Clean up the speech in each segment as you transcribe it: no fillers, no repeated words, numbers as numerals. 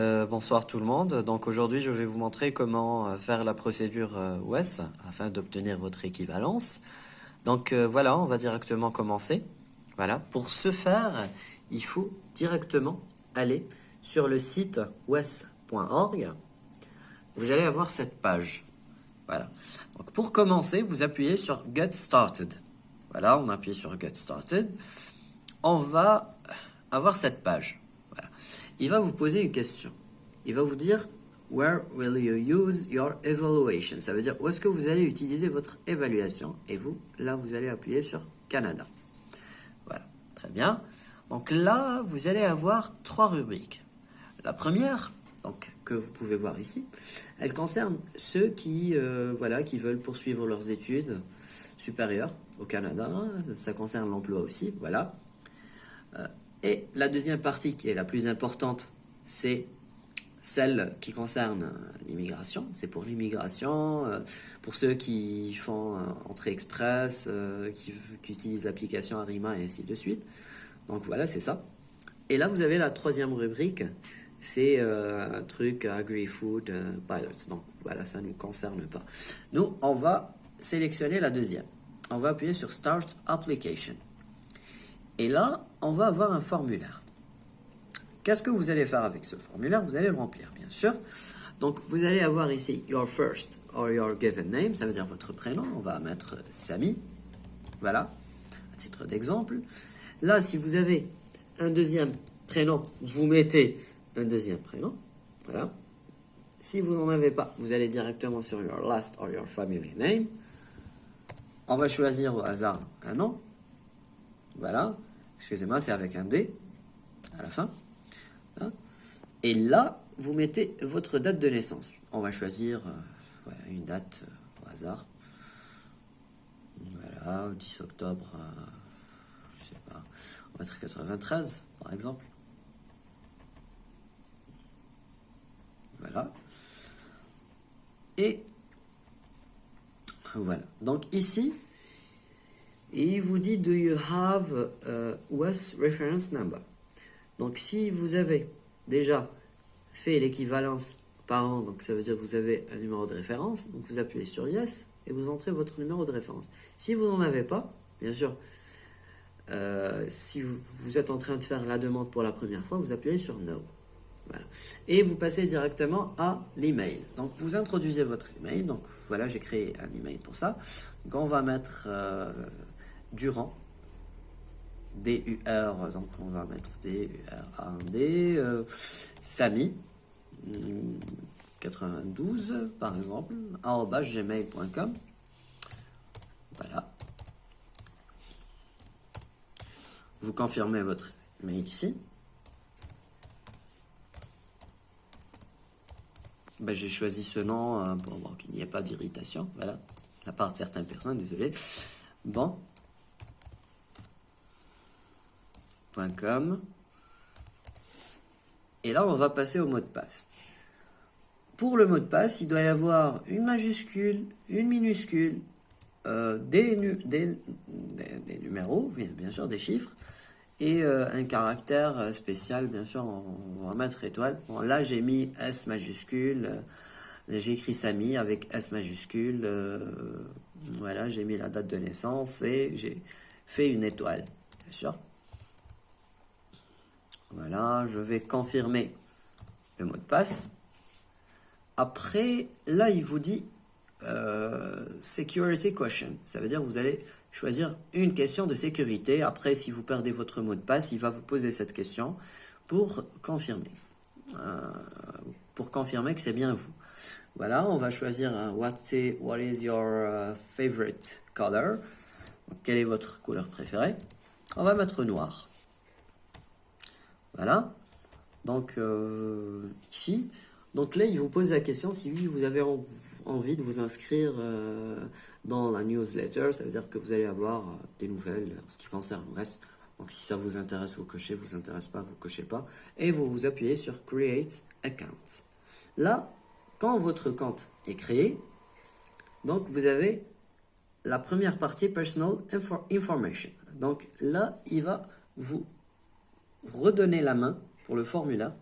Bonsoir tout le monde. Donc aujourd'hui, je vais vous montrer comment faire la procédure WES afin d'obtenir votre équivalence. Donc voilà, on va directement commencer. Voilà, pour ce faire, il faut directement aller sur le site wes.org. Vous allez avoir cette page. Voilà. Donc pour commencer, vous appuyez sur Get Started. Voilà, on appuie sur Get Started. On va avoir cette page. Voilà. Il va vous poser une question. Il va vous dire Where will you use your evaluation? Ça veut dire où est-ce que vous allez utiliser votre évaluation? Et vous, là, vous allez appuyer sur Canada. Voilà, très bien. Donc là, vous allez avoir trois rubriques. La première, donc, que vous pouvez voir ici, elle concerne ceux qui, qui veulent poursuivre leurs études supérieures au Canada. Ça concerne l'emploi aussi, voilà. Et la deuxième partie, qui est la plus importante, c'est celle qui concerne l'immigration. C'est pour l'immigration, pour ceux qui font entrée express, qui utilisent l'application Arima et ainsi de suite. Donc voilà, c'est ça. Et là, vous avez la troisième rubrique, c'est un truc Agri-Food Pilots. Donc voilà, ça ne nous concerne pas. Nous, on va sélectionner la deuxième. On va appuyer sur Start Application. Et là, on va avoir un formulaire. Qu'est-ce que vous allez faire avec ce formulaire? Vous allez le remplir, bien sûr. Donc, vous allez avoir ici your first or your given name, ça veut dire votre prénom. On va mettre Samy. Voilà, à titre d'exemple. Là, si vous avez un deuxième prénom, vous mettez un deuxième prénom. Voilà. Si vous n'en avez pas, vous allez directement sur your last or your family name. On va choisir au hasard un nom. Voilà. Excusez-moi, c'est avec un D à la fin. Et là, vous mettez votre date de naissance. On va choisir une date au hasard. Voilà, 10 octobre, je sais pas, on va mettre 93, par exemple. Voilà. Et voilà. Donc ici, il vous dit Do you have a WES reference number? Donc si vous avez déjà fait l'équivalence par an, donc ça veut dire que vous avez un numéro de référence, donc vous appuyez sur Yes et vous entrez votre numéro de référence. Si vous n'en avez pas, bien sûr, si vous êtes en train de faire la demande pour la première fois, vous appuyez sur No. Voilà. Et vous passez directement à l'email. Donc vous introduisez votre email. Donc voilà, j'ai créé un email pour ça. Donc on va mettre Durand. D-U-R, donc on va mettre D-U-R-A-N-D, Samy, 92 par exemple, @gmail.com. Voilà. Vous confirmez votre mail ici. J'ai choisi ce nom pour qu'il n'y ait pas d'irritation, voilà, de la part de certaines personnes, désolé. Bon. .com. Et là, on va passer au mot de passe. Pour le mot de passe, il doit y avoir une majuscule, une minuscule, des numéros, bien sûr, des chiffres, et un caractère spécial, bien sûr, on va mettre étoile. Bon, là, j'ai mis S majuscule, j'ai écrit Samy avec S majuscule, voilà, j'ai mis la date de naissance et j'ai fait une étoile, bien sûr. Voilà, je vais confirmer le mot de passe. Après, là, il vous dit Security Question. Ça veut dire que vous allez choisir une question de sécurité. Après, si vous perdez votre mot de passe, il va vous poser cette question pour confirmer. Que c'est bien vous. Voilà, on va choisir what is your favorite color? Donc, quelle est votre couleur préférée? On va mettre noir. Voilà, donc ici, donc là il vous pose la question si vous avez envie de vous inscrire dans la newsletter, ça veut dire que vous allez avoir des nouvelles en ce qui concerne le reste. Donc si ça vous intéresse, vous cochez, vous intéresse pas, vous cochez pas, et vous appuyez sur Create Account. Là, quand votre compte est créé, donc vous avez la première partie Personal Information. Donc là, il va vous redonner la main pour le formulaire.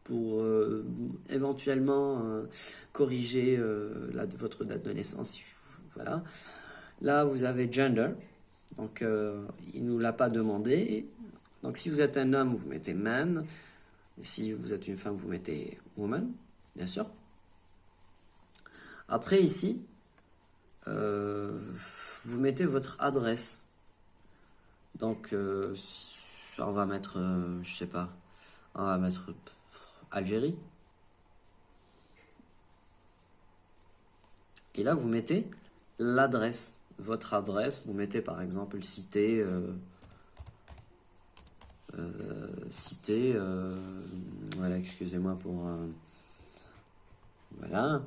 pour éventuellement corriger votre date de naissance. Voilà. Là, vous avez gender. Donc, il ne nous l'a pas demandé. Donc, si vous êtes un homme, vous mettez man. Et si vous êtes une femme, vous mettez woman, bien sûr. Après, ici, vous mettez votre adresse. Donc, on va mettre, je sais pas, on va mettre Algérie. Et là, vous mettez l'adresse, votre adresse. Vous mettez par exemple cité, voilà, excusez-moi pour, voilà,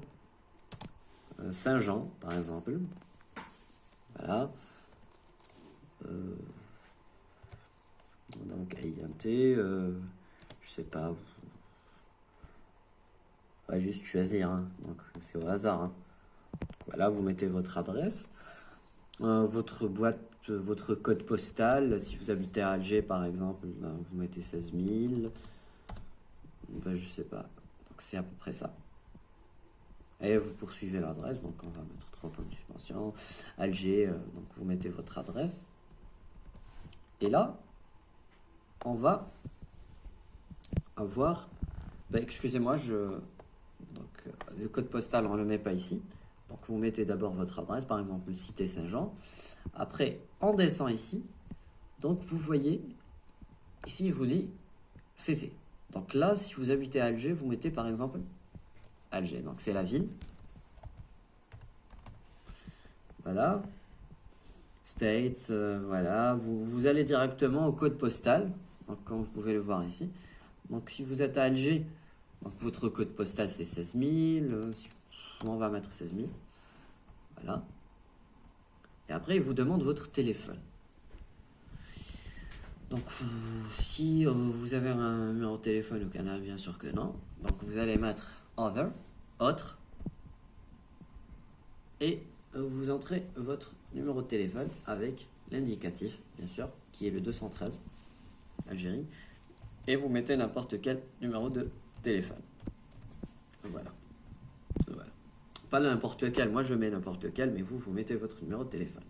Saint-Jean, par exemple. Voilà. Donc, INT, je sais pas. On va juste choisir, hein. Donc, c'est au hasard, hein. Voilà, vous mettez votre adresse, votre boîte, votre code postal. Si vous habitez à Alger, par exemple, là, vous mettez 16 000. Ben, je sais pas. Donc, c'est à peu près ça. Et vous poursuivez l'adresse. Donc, on va mettre 3 points de suspension. Alger, donc vous mettez votre adresse. Et là, on va avoir... Ben, excusez-moi, donc, le code postal, on ne le met pas ici. Donc, vous mettez d'abord votre adresse, par exemple, cité Saint-Jean. Après, on descend ici. Donc, vous voyez, ici, il vous dit CT. Donc là, si vous habitez à Alger, vous mettez par exemple Alger. Donc, c'est la ville. Voilà. States, voilà. Vous allez directement au code postal. Donc, comme vous pouvez le voir ici. Donc, si vous êtes à Alger, donc votre code postal, c'est 16 000. On va mettre 16 000. Voilà. Et après, il vous demande votre téléphone. Donc, si vous avez un numéro de téléphone au Canada, bien sûr que non. Donc, vous allez mettre Other, autre. Et vous entrez votre numéro de téléphone avec l'indicatif, bien sûr, qui est le 213, Algérie. Et vous mettez n'importe quel numéro de téléphone. Voilà. Voilà. Pas n'importe lequel, moi je mets n'importe lequel, mais vous mettez votre numéro de téléphone.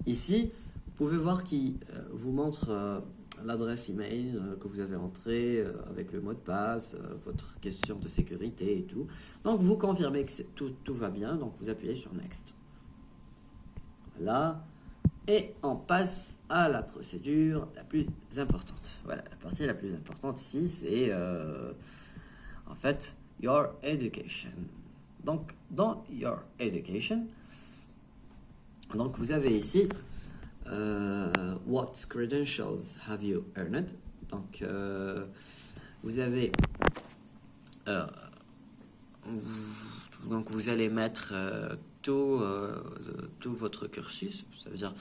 Ici, vous pouvez voir qu'il vous montre l'adresse email que vous avez entrée avec le mot de passe, votre question de sécurité et tout. Donc vous confirmez que tout va bien, donc vous appuyez sur Next. Voilà. Et on passe à la procédure la plus importante. Voilà, la partie la plus importante ici, c'est en fait Your Education. Donc, dans Your Education, donc vous avez ici What credentials have you earned? Donc, vous avez donc vous allez mettre tout votre cursus, ça veut dire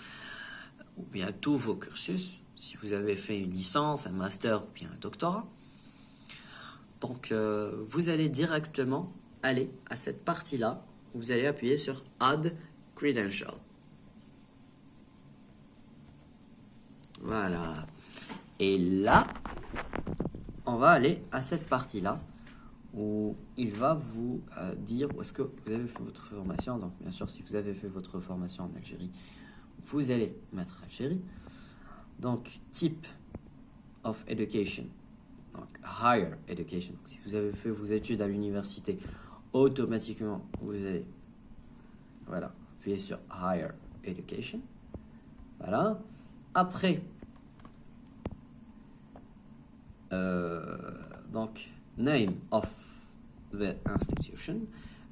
ou bien tous vos cursus, si vous avez fait une licence, un master ou bien un doctorat. Donc, vous allez directement aller à cette partie-là. Vous allez appuyer sur Add Credential. Voilà. Et là, on va aller à cette partie-là où il va vous dire où est-ce que vous avez fait votre formation. Donc, bien sûr, si vous avez fait votre formation en Algérie, vous allez mettre Algérie. Donc, type of education. Donc, higher education. Donc, si vous avez fait vos études à l'université, automatiquement, vous allez appuyer sur higher education. Voilà. Après, donc, name of the institution.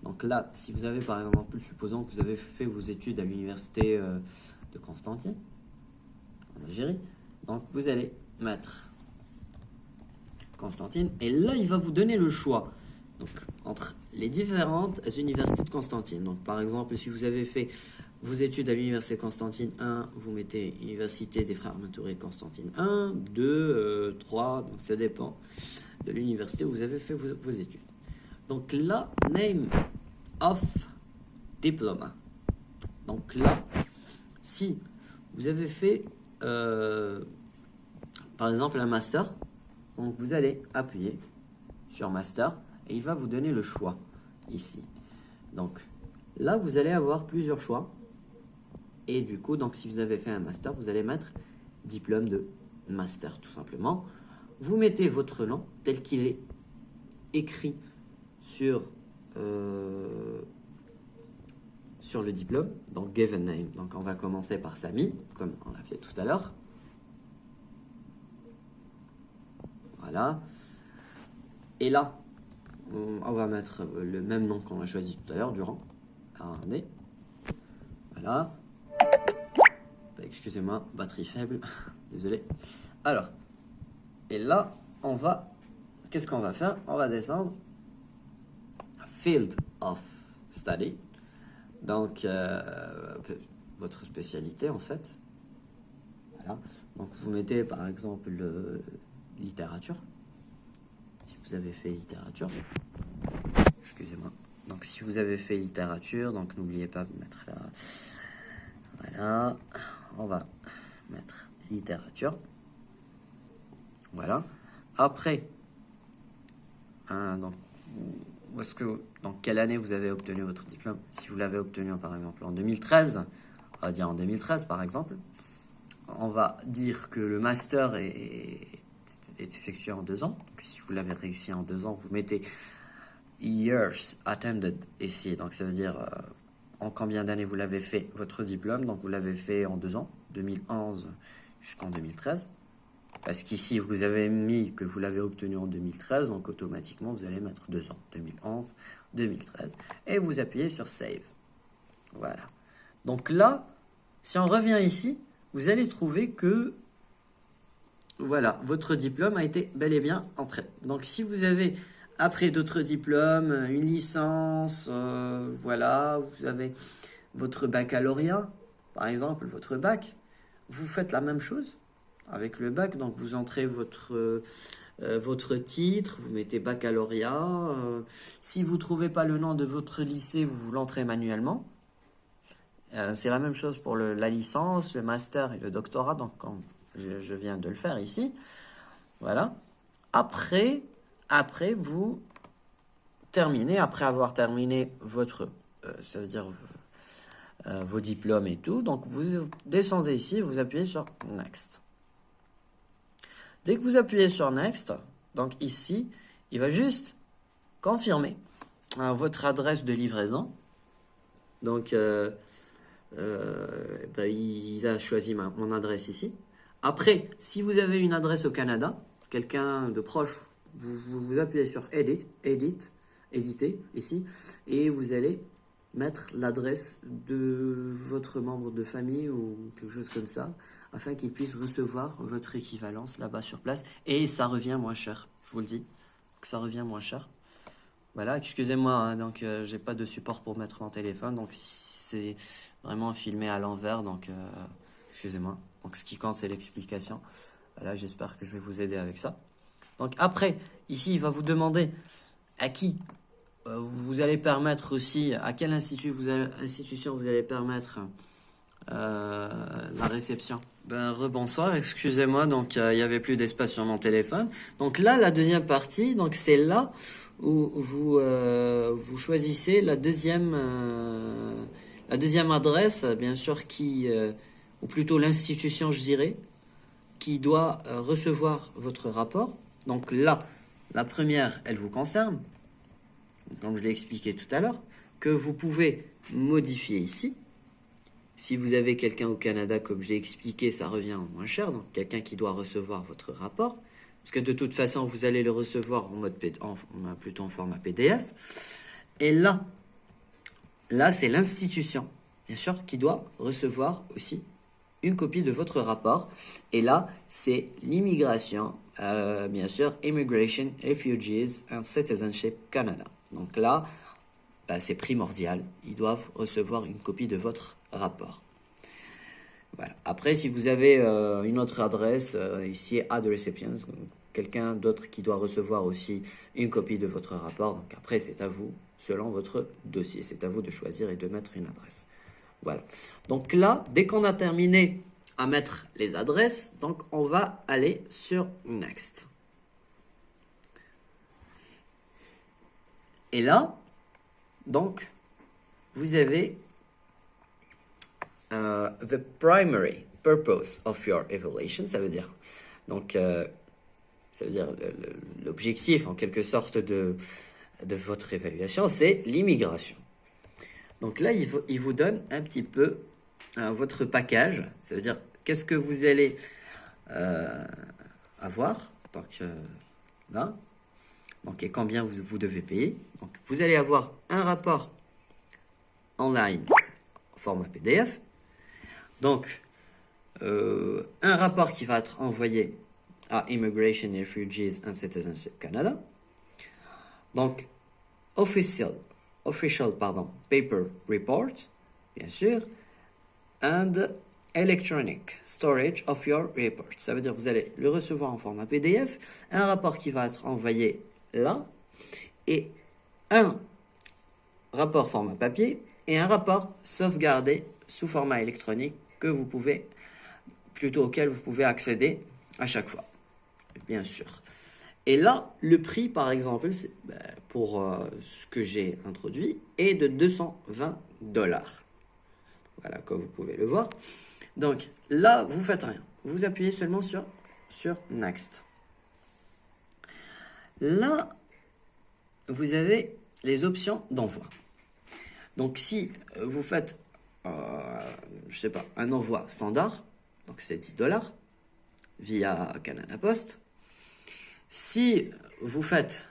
Donc là, si vous avez par exemple, supposons que vous avez fait vos études à l'université de Constantine, en Algérie, donc vous allez mettre Constantine, et là, il va vous donner le choix donc, entre les différentes universités de Constantine. Donc, par exemple, si vous avez fait vos études à l'université Constantine 1, vous mettez Université des Frères Mentouré Constantine 1, 2, 3, donc ça dépend de l'université où vous avez fait vos études. Donc là, name of diploma. Donc là, si vous avez fait, par exemple, un master, donc vous allez appuyer sur Master et il va vous donner le choix ici. Donc là, vous allez avoir plusieurs choix. Et du coup, donc, si vous avez fait un Master, vous allez mettre diplôme de Master, tout simplement. Vous mettez votre nom tel qu'il est écrit sur le diplôme, donc given name. Donc on va commencer par Samy, comme on l'a fait tout à l'heure. Voilà. Et là, on va mettre le même nom qu'on a choisi tout à l'heure, Durand. Arné. Voilà. Excusez-moi, batterie faible. Désolé. Alors, et là, on va... Qu'est-ce qu'on va faire? On va descendre. Field of study. Donc, votre spécialité, en fait. Voilà. Donc, vous mettez, par exemple, littérature. Si vous avez fait littérature. Excusez-moi. Donc, si vous avez fait littérature, donc n'oubliez pas de mettre là. Voilà. On va mettre littérature. Voilà. Après, donc, dans quelle année vous avez obtenu votre diplôme? Si vous l'avez obtenu, par exemple, en 2013, on va dire en 2013, par exemple, on va dire que le master est effectué en 2 ans. Donc, si vous l'avez réussi en 2 ans, vous mettez years attended ici. Donc, ça veut dire en combien d'années vous l'avez fait votre diplôme. Donc, vous l'avez fait en 2 ans, 2011 jusqu'en 2013. Parce qu'ici, vous avez mis que vous l'avez obtenu en 2013, donc automatiquement, vous allez mettre 2 ans, 2011, 2013. Et vous appuyez sur Save. Voilà. Donc là, si on revient ici, vous allez trouver que, voilà, votre diplôme a été bel et bien entré. Donc si vous avez, après d'autres diplômes, une licence, voilà, vous avez votre baccalauréat, par exemple, votre bac, vous faites la même chose avec le bac, donc vous entrez votre titre, vous mettez baccalauréat. Si vous ne trouvez pas le nom de votre lycée, vous l'entrez manuellement. C'est la même chose pour la licence, le master et le doctorat, donc comme je viens de le faire ici. Voilà. Après vous terminez, après avoir terminé votre, ça veut dire vos diplômes et tout, donc vous descendez ici, vous appuyez sur Next. Dès que vous appuyez sur Next, donc ici, il va juste confirmer votre adresse de livraison. Donc, il a choisi mon adresse ici. Après, si vous avez une adresse au Canada, quelqu'un de proche, vous appuyez sur Éditer, ici, et vous allez mettre l'adresse de votre membre de famille ou quelque chose comme ça, afin qu'il puisse recevoir votre équivalence là-bas sur place. Et ça revient moins cher, je vous le dis, que ça revient moins cher. Voilà, excusez-moi, hein, donc j'ai pas de support pour mettre mon téléphone, donc c'est vraiment filmé à l'envers, donc excusez-moi. Donc ce qui compte, c'est l'explication. Voilà, j'espère que je vais vous aider avec ça. Donc après, ici, il va vous demander à qui vous allez permettre aussi, à quelle institution vous allez permettre la réception. Rebonsoir, excusez-moi, donc il n'y avait plus d'espace sur mon téléphone. Donc là, la deuxième partie, donc c'est là où vous choisissez la deuxième adresse, bien sûr, ou plutôt l'institution, je dirais, qui doit recevoir votre rapport. Donc là, la première, elle vous concerne, comme je l'ai expliqué tout à l'heure, que vous pouvez modifier ici. Si vous avez quelqu'un au Canada, comme je l'ai expliqué, ça revient moins cher, donc quelqu'un qui doit recevoir votre rapport, parce que de toute façon, vous allez le recevoir plutôt en format PDF. Et là c'est l'institution, bien sûr, qui doit recevoir aussi une copie de votre rapport. Et là, c'est l'immigration, bien sûr, Immigration, Refugees and Citizenship Canada. Donc là, c'est primordial. Ils doivent recevoir une copie de votre rapport. Voilà. Après, si vous avez une autre adresse, ici, Add Recipients, quelqu'un d'autre qui doit recevoir aussi une copie de votre rapport. Donc après, c'est à vous, selon votre dossier. C'est à vous de choisir et de mettre une adresse. Voilà. Donc là, dès qu'on a terminé à mettre les adresses, donc on va aller sur Next. Et là, donc, vous avez the primary purpose of your evaluation, ça veut dire, donc, ça veut dire l'objectif en quelque sorte de votre évaluation, c'est l'immigration. Donc là, il vous donne un petit peu votre package, ça veut dire qu'est-ce que vous allez avoir, donc là, donc, et combien vous devez payer. Donc, vous allez avoir un rapport online format PDF. Donc, un rapport qui va être envoyé à Immigration, Refugees and Citizenship Canada. Donc, official paper report, bien sûr, and electronic storage of your report. Ça veut dire que vous allez le recevoir en format PDF, un rapport qui va être envoyé là, et un rapport format papier et un rapport sauvegardé sous format électronique auquel vous pouvez accéder à chaque fois, bien sûr. Et là, le prix, par exemple, pour ce que j'ai introduit, est de $220. Voilà, comme vous pouvez le voir. Donc là, vous faites rien. Vous appuyez seulement sur Next. Là, vous avez les options d'envoi. Donc si vous faites, je sais pas, un envoi standard, donc c'est $10 via Canada Post. Si vous faites,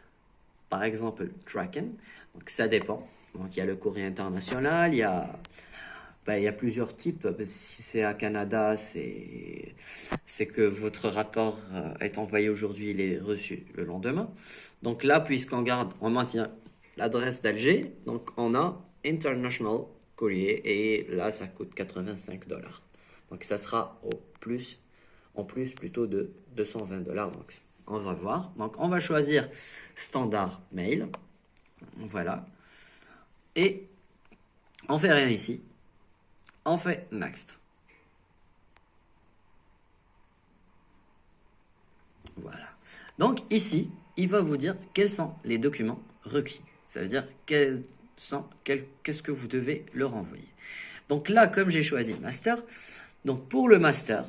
par exemple, Kraken, donc ça dépend. Donc il y a le courrier international, il y a plusieurs types. Si c'est à Canada, c'est que votre rapport est envoyé aujourd'hui, il est reçu le lendemain. Donc là, on maintient l'adresse d'Alger, donc on a International Courier, et là, ça coûte $85. Donc ça sera en plus plutôt de $220. Donc on va voir. Donc on va choisir Standard Mail. Voilà. Et on fait rien ici. On fait Next. Voilà. Donc ici, il va vous dire quels sont les documents requis. Ça veut dire qu'est-ce que vous devez leur envoyer. Donc là, comme j'ai choisi Master, donc pour le Master,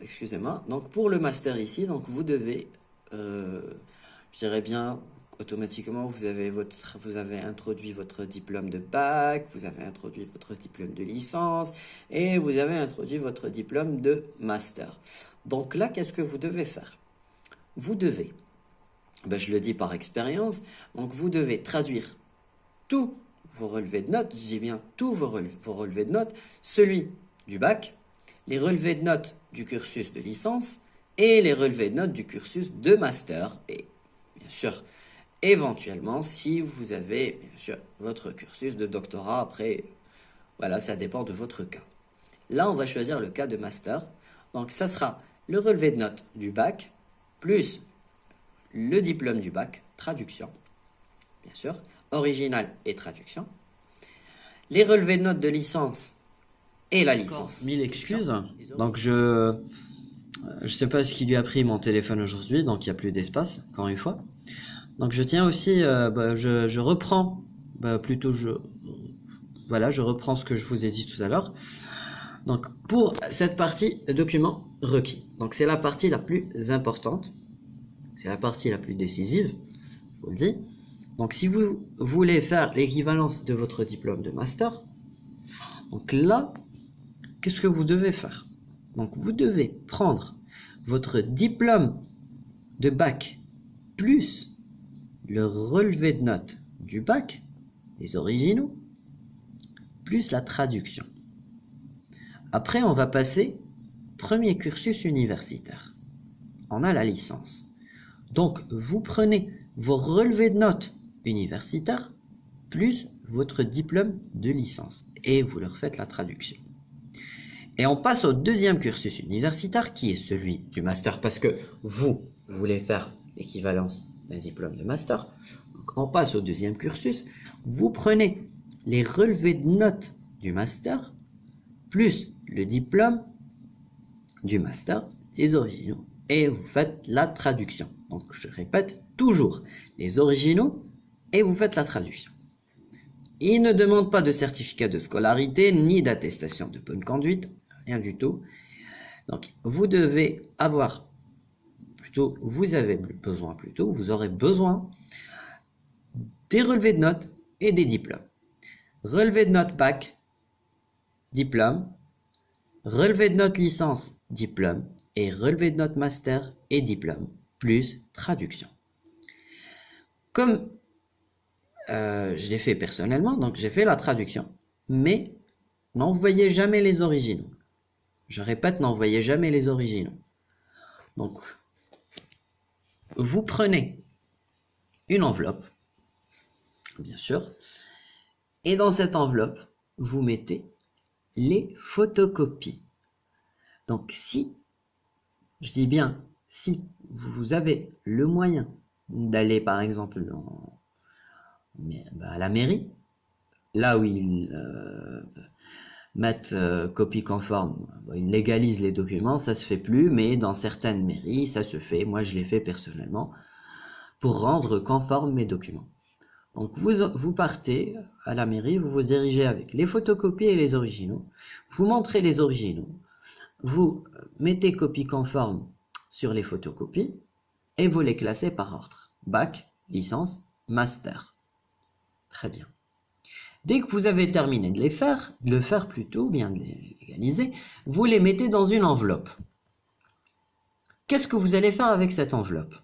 excusez-moi, donc pour le Master ici, donc vous devez, je dirais bien, automatiquement, vous avez introduit votre diplôme de bac, vous avez introduit votre diplôme de licence et vous avez introduit votre diplôme de master. Donc là, qu'est-ce que vous devez faire? Vous devez, je le dis par expérience, donc vous devez traduire tous vos relevés de notes, je dis bien tous vos relevés de notes, celui du bac, les relevés de notes du cursus de licence et les relevés de notes du cursus de master, et bien sûr, éventuellement, si vous avez, bien sûr, votre cursus de doctorat, après, voilà, ça dépend de votre cas. Là, on va choisir le cas de master. Donc, ça sera le relevé de notes du bac, plus le diplôme du bac, traduction, bien sûr, original et traduction. Les relevés de notes de licence et la licence. Mille excuses. Donc, je sais pas ce qui lui a pris mon téléphone aujourd'hui, donc il n'y a plus d'espace, encore une fois. Donc je tiens aussi, je reprends, je reprends ce que je vous ai dit tout à l'heure. Donc pour cette partie documents requis, donc c'est la partie la plus importante, c'est la partie la plus décisive, je vous le dis. Donc si vous voulez faire l'équivalence de votre diplôme de master, donc là, qu'est-ce que vous devez faire? Donc vous devez prendre votre diplôme de bac plus le relevé de notes du bac, les originaux, plus la traduction. Après, on va passer premier cursus universitaire. On a la licence. Donc, vous prenez vos relevés de notes universitaires plus votre diplôme de licence et vous leur faites la traduction. Et on passe au deuxième cursus universitaire qui est celui du master parce que vous voulez faire l'équivalence d'un diplôme de master. Donc, on passe au deuxième cursus. Vous prenez les relevés de notes du master plus le diplôme du master, les originaux, et vous faites la traduction. Donc je répète toujours, les originaux et vous faites la traduction. Il ne demande pas de certificat de scolarité ni d'attestation de bonne conduite, rien du tout. Donc, vous devez avoir, plutôt, vous avez besoin plutôt, vous aurez besoin des relevés de notes et des diplômes. Relevé de notes bac, diplôme. Relevé de notes licence, diplôme. Et relevé de notes master et diplôme, plus traduction. Comme je l'ai fait personnellement, donc j'ai fait la traduction, mais n'envoyez jamais les originaux. Je répète, n'envoyez jamais les originaux. Donc, vous prenez une enveloppe, bien sûr, et dans cette enveloppe, vous mettez les photocopies. Donc, si, je dis bien, si vous avez le moyen d'aller, par exemple, à la mairie, là où ils mettent copie conforme, ils légalisent les documents, ça se fait plus, mais dans certaines mairies, ça se fait. Moi, je l'ai fait personnellement pour rendre conforme mes documents. Donc, vous partez à la mairie, vous vous dirigez avec les photocopies et les originaux, vous montrez les originaux, vous mettez copie conforme sur les photocopies et vous les classez par ordre. Bac, licence, master. Très bien. Dès que vous avez terminé de le faire plutôt, bien de les légaliser, vous les mettez dans une enveloppe. Qu'est-ce que vous allez faire avec cette enveloppe?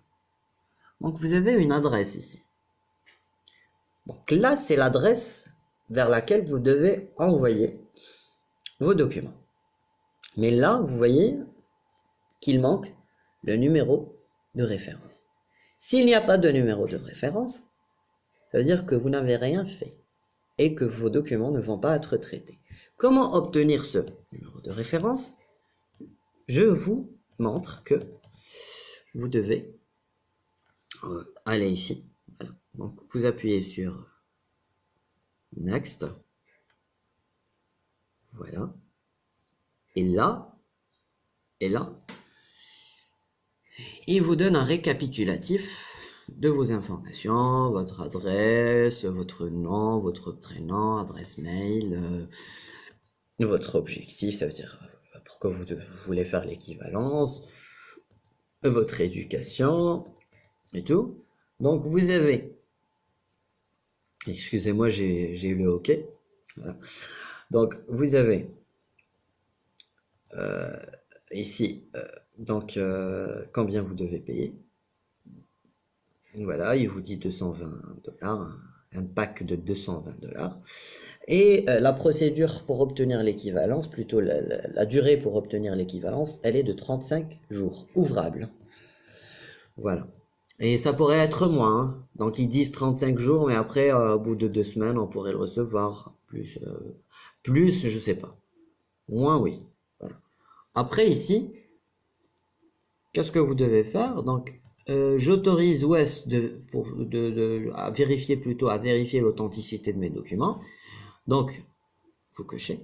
Donc vous avez une adresse ici. Donc là, c'est l'adresse vers laquelle vous devez envoyer vos documents. Mais là, vous voyez qu'il manque le numéro de référence. S'il n'y a pas de numéro de référence, ça veut dire que vous n'avez rien fait et que vos documents ne vont pas être traités. Comment obtenir ce numéro de référence? Je vous montre que vous devez aller ici. Voilà. Donc vous appuyez sur Next. Voilà. Et là, il vous donne un récapitulatif de vos informations, votre adresse, votre nom, votre prénom, adresse mail, votre objectif, ça veut dire pourquoi vous voulez faire l'équivalence, votre éducation et tout. Donc vous avez, excusez-moi, j'ai eu le OK. Voilà. Donc vous avez ici donc combien vous devez payer. Voilà, il vous dit $220, un pack de $220. Et la procédure pour obtenir l'équivalence, plutôt la durée pour obtenir l'équivalence, elle est de 35 jours ouvrables. Voilà. Et ça pourrait être moins. Hein. Donc ils disent 35 jours, mais après, au bout de 2 semaines, on pourrait le recevoir. Plus, je sais pas. Moins, oui. Voilà. Après, ici, qu'est-ce que vous devez faire? Donc, j'autorise WES à vérifier l'authenticité de mes documents. Donc, vous cochez.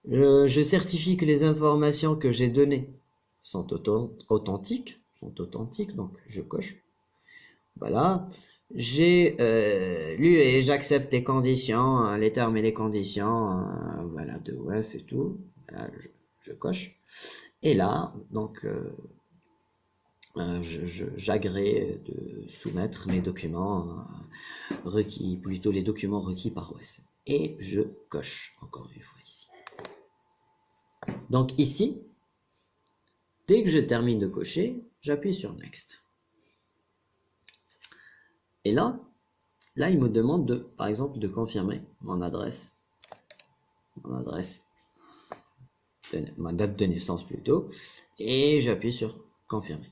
Je certifie que les informations que j'ai données sont authentiques, donc je coche. Voilà. J'ai lu et j'accepte les conditions, les termes et les conditions, voilà, de WES et tout. Voilà, je coche. Et là, donc, j'agrée de soumettre mes documents requis, plutôt les documents requis par WES. Et je coche encore une fois ici. Donc ici, dès que je termine de cocher, j'appuie sur Next. Et là, il me demande par exemple, de confirmer ma date de naissance plutôt, et j'appuie sur confirmer.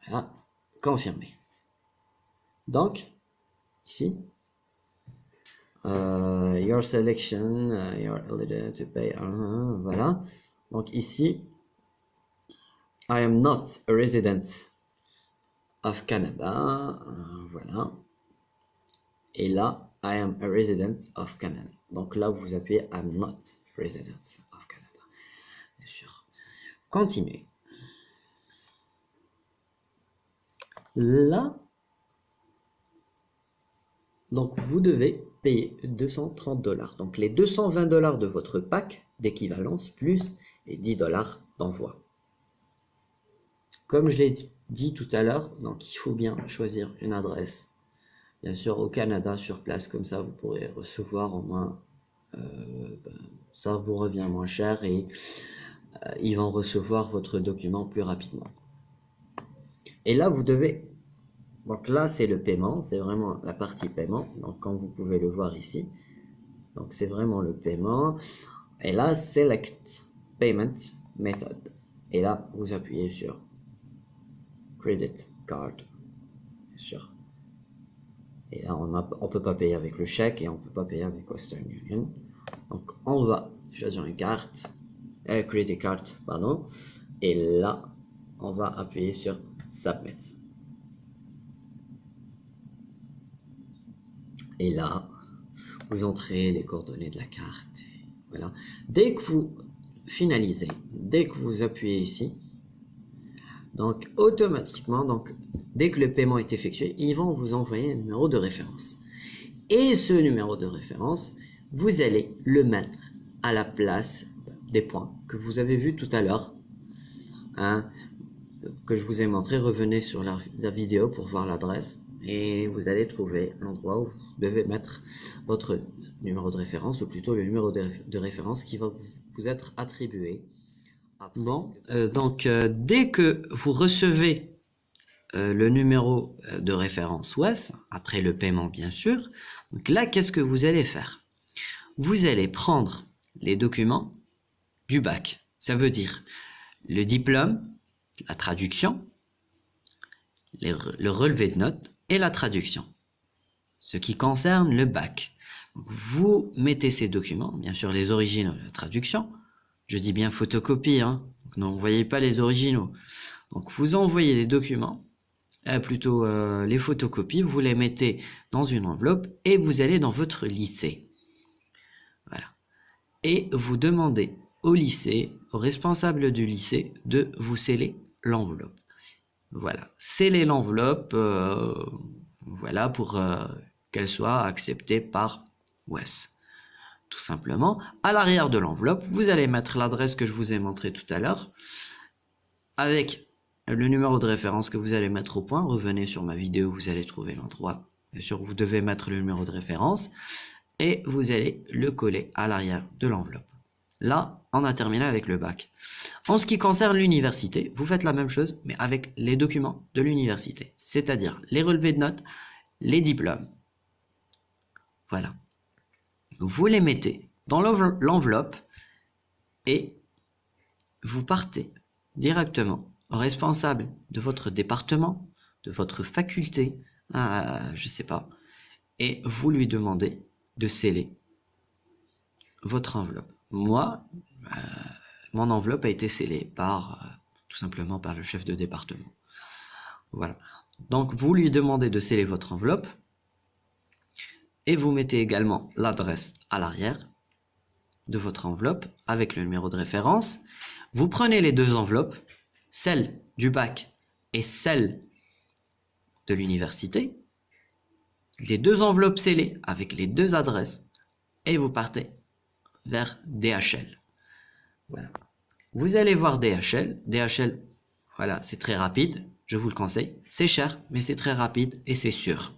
Voilà, confirmer. Donc, ici, your selection, you're eligible to pay, voilà. Donc ici, I am not a resident of Canada, voilà. Et là, I am a resident of Canada. Donc là, vous appuyez I'm not resident of Canada. Bien sûr. Continuez. Là, Donc vous devez payer 230 dollars. Donc les 220 dollars de votre pack d'équivalence plus les 10 dollars d'envoi. Comme je l'ai dit tout à l'heure, donc il faut bien choisir une adresse. Bien sûr au Canada sur place, comme ça vous pourrez recevoir au moins, ça vous revient moins cher et ils vont recevoir votre document plus rapidement. Et là vous devez, donc là c'est le paiement, c'est vraiment la partie paiement, donc comme vous pouvez le voir ici, donc c'est vraiment le paiement. Et là select payment method, et là vous appuyez sur credit card, bien sûr. Et là on peut pas payer avec le chèque et on peut pas payer avec Western Union, donc on va choisir une carte, credit card pardon, et là on va appuyer sur submit. Et là, vous entrez les coordonnées de la carte. Voilà. Dès que vous finalisez, dès que vous appuyez ici, donc automatiquement, donc dès que le paiement est effectué, ils vont vous envoyer un numéro de référence. Et ce numéro de référence, vous allez le mettre à la place des points que vous avez vu tout à l'heure, hein, que je vous ai montré. Revenez sur la vidéo pour voir l'adresse. Et vous allez trouver l'endroit où vous devez mettre votre numéro de référence, ou plutôt le numéro de référence qui va vous être attribué. Bon, donc dès que vous recevez le numéro de référence WES, après le paiement bien sûr, donc là qu'est-ce que vous allez faire? Vous allez prendre les documents du bac, ça veut dire le diplôme, la traduction, le relevé de notes, et la traduction, ce qui concerne le bac. Vous mettez ces documents, bien sûr les originaux de la traduction, je dis bien photocopie, hein, donc n'envoyez pas les originaux. Donc vous envoyez les documents, plutôt les photocopies, vous les mettez dans une enveloppe et vous allez dans votre lycée. Voilà. Et vous demandez au lycée, au responsable du lycée, de vous sceller l'enveloppe. Voilà, sceller l'enveloppe, voilà, pour qu'elle soit acceptée par WES. Tout simplement, à l'arrière de l'enveloppe, vous allez mettre l'adresse que je vous ai montré tout à l'heure, avec le numéro de référence que vous allez mettre au point. Revenez sur ma vidéo, vous allez trouver l'endroit. Bien sûr, vous devez mettre le numéro de référence, et vous allez le coller à l'arrière de l'enveloppe. Là, on a terminé avec le bac. En ce qui concerne l'université, vous faites la même chose, mais avec les documents de l'université, c'est-à-dire les relevés de notes, les diplômes. Voilà. Vous les mettez dans l'enveloppe et vous partez directement au responsable de votre département, de votre faculté, je sais pas, et vous lui demandez de sceller votre enveloppe. Moi, mon enveloppe a été scellée par, tout simplement par le chef de département. Voilà. Donc, vous lui demandez de sceller votre enveloppe et vous mettez également l'adresse à l'arrière de votre enveloppe avec le numéro de référence. Vous prenez les deux enveloppes, celle du bac et celle de l'université, les deux enveloppes scellées avec les deux adresses, et vous partez vers DHL. Voilà. Vous allez voir DHL. DHL, voilà, c'est très rapide, je vous le conseille. C'est cher, mais c'est très rapide et c'est sûr.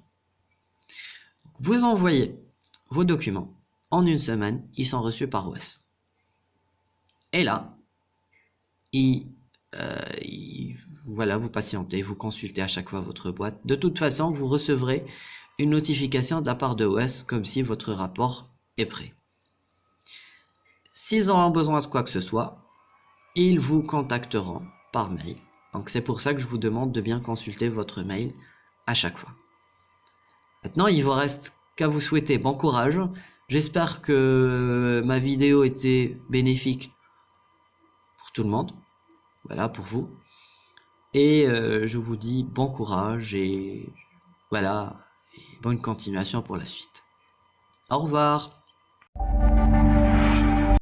Vous envoyez vos documents. En une semaine, ils sont reçus par WES. Et là, voilà, vous patientez, vous consultez à chaque fois votre boîte. De toute façon, vous recevrez une notification de la part de WES comme si votre rapport est prêt. S'ils auront besoin de quoi que ce soit, ils vous contacteront par mail. Donc c'est pour ça que je vous demande de bien consulter votre mail à chaque fois. Maintenant, il vous reste qu'à vous souhaiter bon courage. J'espère que ma vidéo était bénéfique pour tout le monde. Voilà, pour vous. Et je vous dis bon courage et voilà, et bonne continuation pour la suite. Au revoir.